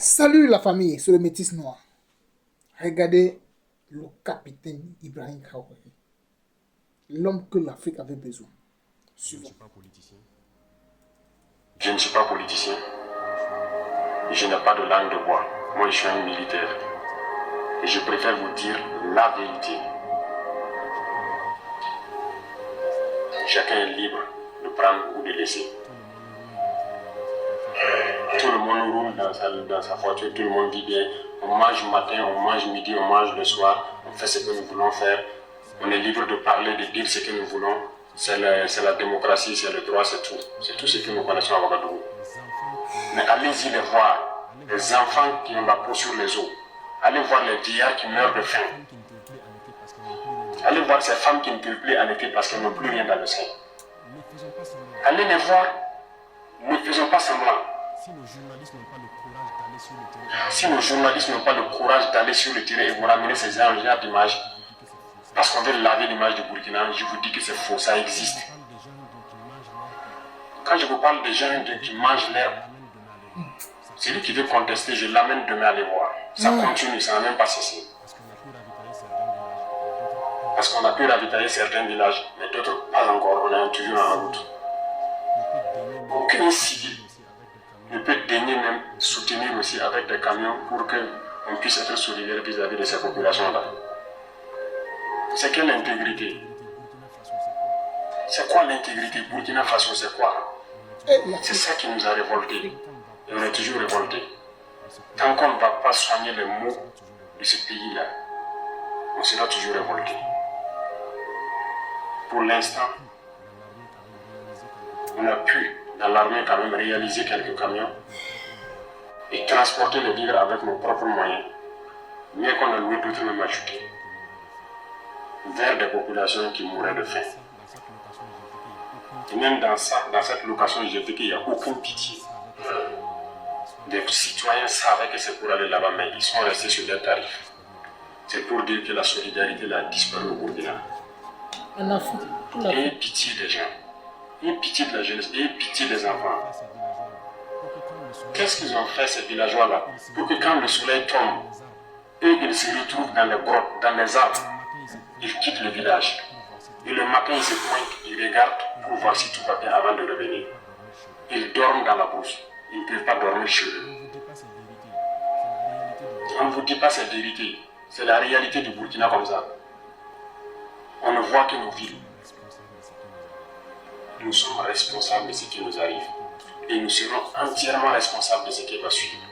Salut la famille, c'est le métis noir. Regardez le capitaine Ibrahim Traoré, l'homme que l'Afrique avait besoin. Suivant. Je ne suis pas politicien. Je n'ai pas de langue de bois. Moi, je suis un militaire. Et je préfère vous dire la vérité. Chacun est libre de prendre ou de laisser. Tout le monde roule dans sa voiture, tout le monde vit bien. On mange matin, on mange midi, on mange le soir. On fait ce que nous voulons faire. On est libre de parler, de dire ce que nous voulons. C'est la démocratie, c'est le droit, c'est tout. C'est tout ce que nous connaissons à Ouagadougou. Mais allez-y les voir, les enfants qui ont la peau sur les os. Allez voir les vieillards qui meurent de faim. Allez voir ces femmes qui ne peuvent plus allaiter parce qu'elles n'ont plus rien dans le sein. Allez les voir. Ne faisons pas semblant. Si nos journalistes n'ont pas le courage d'aller sur le terrain, Si nos journalistes n'ont pas le courage d'aller sur le terrain et vous ramener ces ingénieurs d'images, parce qu'on veut laver l'image du Burkina, je vous dis que c'est faux, ça existe. Quand je vous parle des gens qui mangent l'herbe, celui qui veut contester, je l'amène demain à les voir. Ça continue, ça n'a même pas cessé. Parce qu'on a pu ravitailler certains villages, mais d'autres pas encore, on est toujours en route. Aucun civil ne peut daigner même soutenir aussi avec des camions pour qu'on puisse être solidaire vis-à-vis de ces populations-là. C'est quelle intégrité? C'est quoi l'intégrité? Burkina Faso, c'est quoi? C'est ça qui nous a révoltés. Et on est toujours révoltés. Tant qu'on ne va pas soigner les maux de ce pays-là, on sera toujours révoltés. Pour l'instant, on a pu, dans l'armée, quand même réaliser quelques camions et transporter les vivres avec nos propres moyens, mais qu'on a loué d'autres même ajoutés, vers des populations qui mouraient de faim. Et même dans cette location, j'ai vu qu'il n'y a aucune pitié. Des citoyens savaient que c'est pour aller là-bas, mais ils sont restés sur des tarifs. C'est pour dire que la solidarité a disparu au Burkina. En Afrique, tout Ayez l'Afrique. pitié des gens, ayez pitié de la jeunesse, ayez pitié des enfants. Qu'est-ce qu'ils ont fait ces villageois-là pour que quand le soleil tombe, eux ils se retrouvent dans les grottes, dans les arbres, ils quittent le village. Et le matin ils se pointent, ils regardent pour voir si tout va bien avant de revenir. Ils dorment dans la brousse, ils ne peuvent pas dormir chez eux. On ne vous dit pas cette vérité, c'est la réalité du Burkina comme ça. On ne voit que nos villes. Nous sommes responsables de ce qui nous arrive. Et nous serons entièrement responsables de ce qui va suivre.